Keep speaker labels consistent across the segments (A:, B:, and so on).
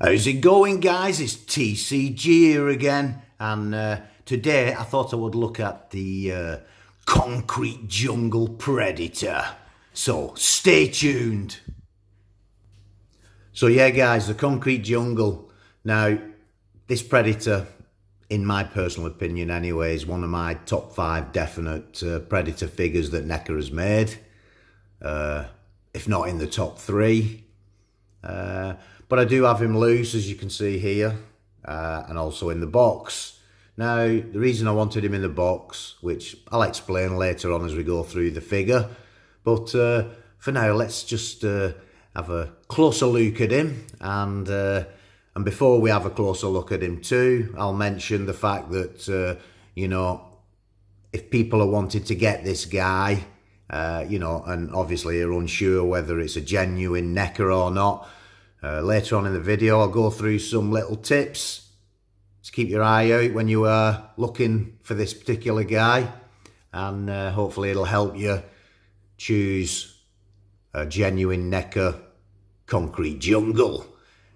A: How's it going, guys? It's TCG here again, and today I thought I would look at the concrete jungle predator. So stay tuned. So yeah, guys, the concrete jungle. Now, this predator, in my personal opinion anyway, is one of my top 5 definite predator figures that Neca has made, if not in the top 3. But I do have him loose, as you can see here, and also in the box. Now, the reason I wanted him in the box, which I'll explain later on as we go through the figure, but for now, let's just have a closer look at him. And before we have a closer look at him too, I'll mention the fact that, you know, if people are wanting to get this guy, you know, and obviously are unsure whether it's a genuine Neca or not, later on in the video I'll go through some little tips to keep your eye out when you are looking for this particular guy, and hopefully it'll help you choose a genuine Neca concrete jungle.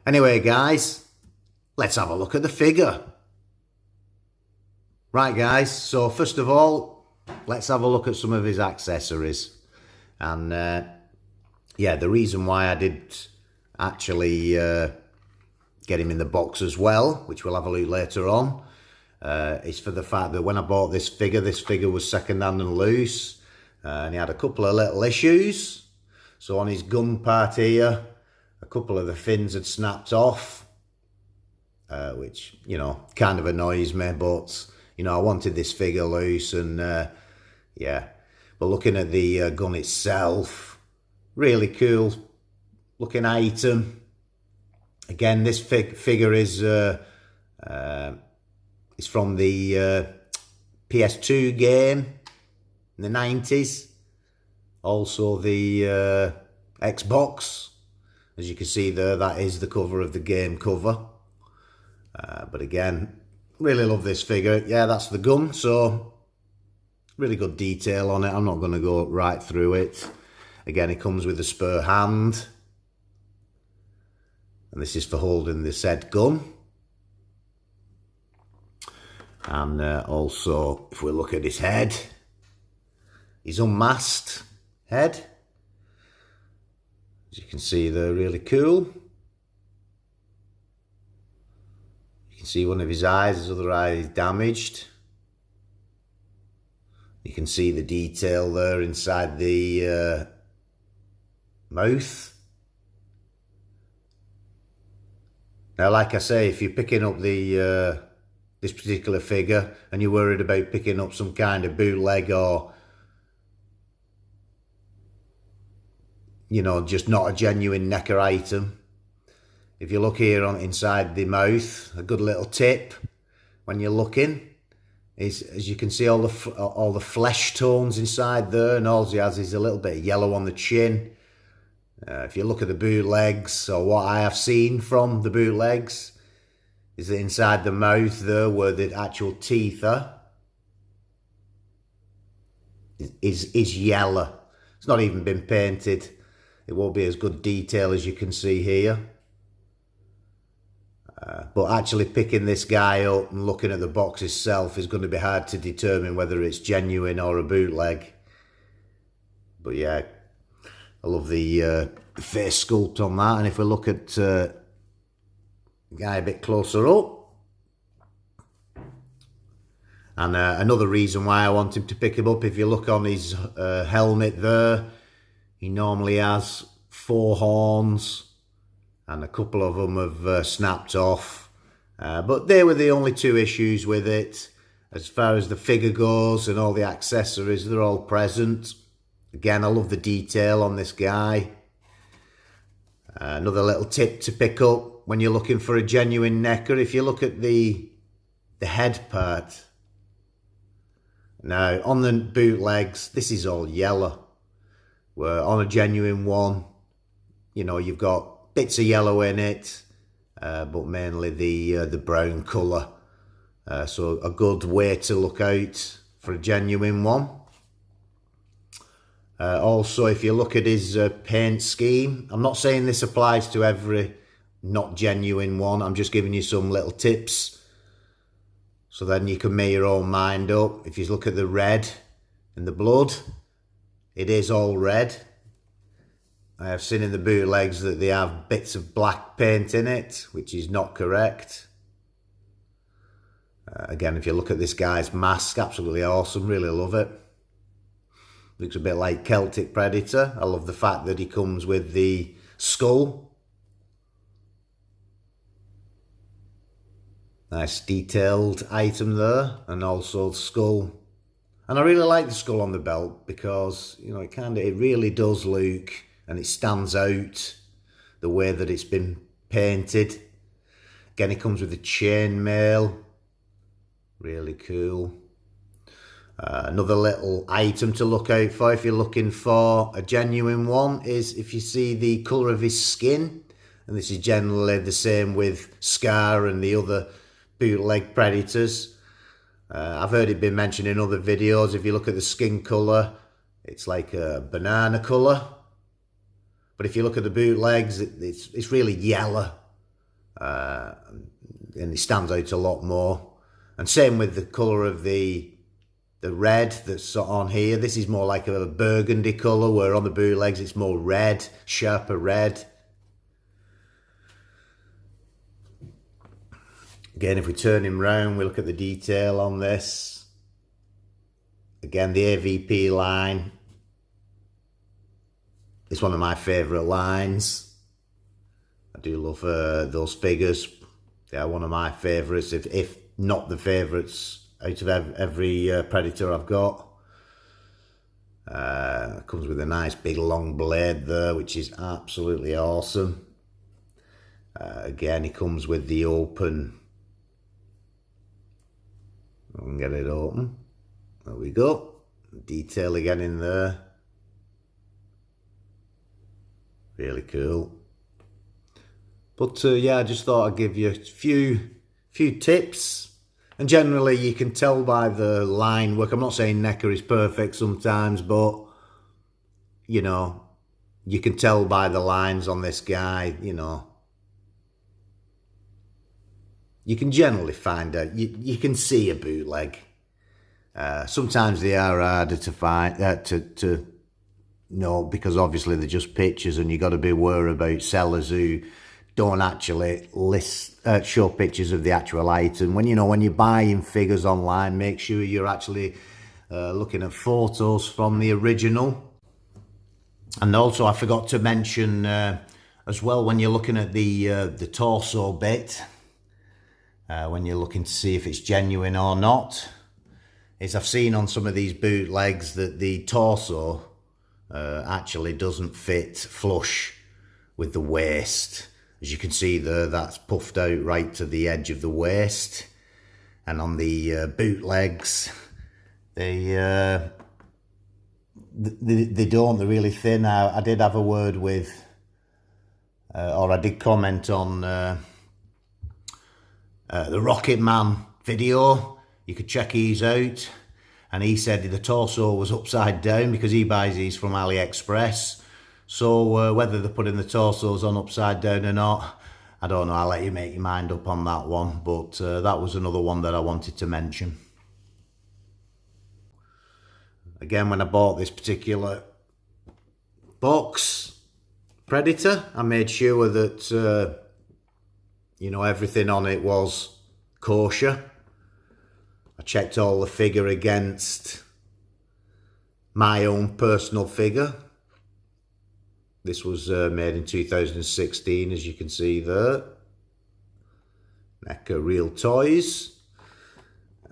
A: Anyway, guys, let's have a look at the figure. Right, guys, so first of all, let's have a look at some of his accessories. And yeah, the reason why I did actually get him in the box as well, which we'll have a look later on, is for the fact that when I bought this figure was second-hand and loose, and he had a couple of little issues. So on his gun part here, a couple of the fins had snapped off, which, you know, kind of annoys me, but, you know, I wanted this figure loose, and yeah. But looking at the gun itself, really cool looking item. Again, this figure is from the PS2 game in the 90s. Also the Xbox. As you can see there, that is the cover of the game cover. But again, really love this figure. Yeah, that's the gun, so really good detail on it. I'm not going to go right through it. Again, it comes with a spare hand. And this is for holding the said gun. And also, if we look at his head, his unmasked head. As you can see, they're really cool. You can see one of his eyes, his other eye is damaged. You can see the detail there inside the mouth. Now, like I say, if you're picking up the this particular figure and you're worried about picking up some kind of bootleg or, you know, just not a genuine Neca item, if you look here on inside the mouth, a good little tip when you're looking is, as you can see, all the flesh tones inside there, and all he has is a little bit of yellow on the chin. If you look at the bootlegs, or what I have seen from the bootlegs, is that inside the mouth there, where the actual teeth are, is yellow. It's not even been painted. It won't be as good detail as you can see here. But actually picking this guy up and looking at the box itself is going to be hard to determine whether it's genuine or a bootleg. But yeah, I love the face sculpt on that. And if we look at the guy a bit closer up, and another reason why I want him to pick him up, if you look on his helmet there, he normally has 4 horns, and a couple of them have snapped off. But they were the only 2 issues with it. As far as the figure goes and all the accessories, they're all present. Again, I love the detail on this guy. Another little tip to pick up when you're looking for a genuine Neca, if you look at the head part. Now, on the bootlegs, this is all yellow. Where on a genuine one, you know, you've got bits of yellow in it, but mainly the brown colour. So a good way to look out for a genuine one. Also, if you look at his paint scheme, I'm not saying this applies to every not genuine one. I'm just giving you some little tips so then you can make your own mind up. If you look at the red and the blood, it is all red. I have seen in the bootlegs that they have bits of black paint in it, which is not correct. Again, if you look at this guy's mask, absolutely awesome, really love it. Looks a bit like Celtic Predator. I love the fact that he comes with the skull. Nice detailed item there, and also the skull. And I really like the skull on the belt because, you know, it really does look, and it stands out the way that it's been painted. Again, it comes with the chainmail. Really cool. Another little item to look out for if you're looking for a genuine one is if you see the colour of his skin. And this is generally the same with Scar and the other bootleg Predators. I've heard it been mentioned in other videos. If you look at the skin colour, it's like a banana colour. But if you look at the bootlegs, it's really yellow. And it stands out a lot more. And same with the colour of the red that's on here. This is more like a burgundy colour, where on the bootlegs it's more red, sharper red. Again, if we turn him round, we look at the detail on this. Again, the AVP line. It's one of my favourite lines. I do love those figures. They are one of my favourites, if not the favourites out of every Predator I've got. Comes with a nice big long blade there, which is absolutely awesome. Again, he comes with the open. I can get it open. There we go. Detail again in there. Really cool. But yeah, I just thought I'd give you a few tips. And generally you can tell by the line work. I'm not saying Neca is perfect sometimes, but you know, you can tell by the lines on this guy, you know. You can generally find out, you can see a bootleg. Sometimes they are harder to find, to know, because obviously they're just pictures, and you got to be aware about sellers who don't actually show pictures of the actual item. When you're buying figures online, make sure you're actually looking at photos from the original. And also, I forgot to mention as well, when you're looking at the torso bit, when you're looking to see if it's genuine or not, is I've seen on some of these bootlegs that the torso actually doesn't fit flush with the waist. As you can see there, that's puffed out right to the edge of the waist. And on the bootlegs, they don't, they're really thin. I did have a word with, or I did comment on the Rocket Man video. You could check his out. And he said the torso was upside down because he buys these from AliExpress. So whether they're putting the torsos on upside down or not, I don't know. I'll let you make your mind up on that one. But that was another one that I wanted to mention. Again, when I bought this particular box, Predator, I made sure that, you know, everything on it was kosher. I checked all the figure against my own personal figure. This was made in 2016, as you can see there. Neca Real Toys.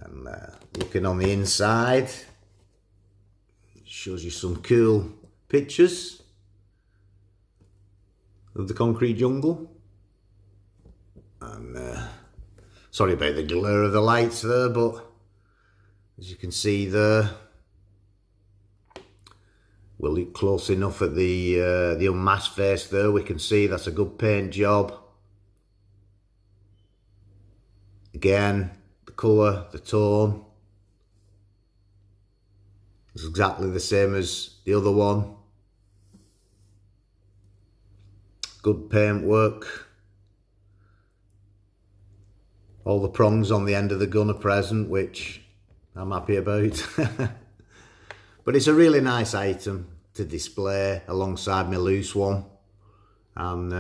A: And looking on the inside, it shows you some cool pictures of the concrete jungle. And sorry about the glare of the lights there, but as you can see there, we'll look close enough at the unmasked face there. We can see that's a good paint job. Again, the colour, the tone, it's exactly the same as the other one. Good paint work. All the prongs on the end of the gun are present, which I'm happy about. But it's a really nice item to display alongside my loose one. And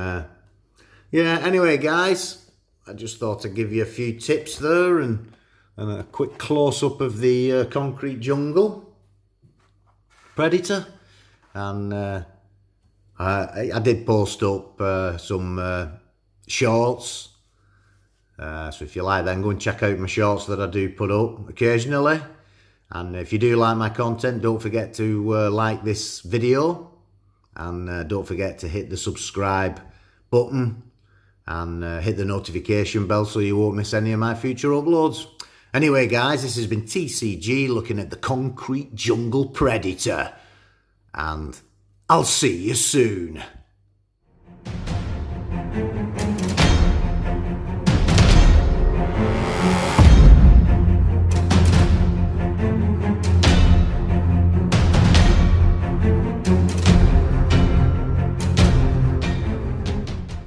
A: yeah, anyway guys, I just thought I'd give you a few tips there and a quick close-up of the concrete jungle Predator. And I did post up some shorts. So if you like them, go and check out my shorts that I do put up occasionally. And if you do like my content, don't forget to like this video. And don't forget to hit the subscribe button and hit the notification bell so you won't miss any of my future uploads. Anyway guys, this has been TCG looking at the concrete jungle Predator. And I'll see you soon.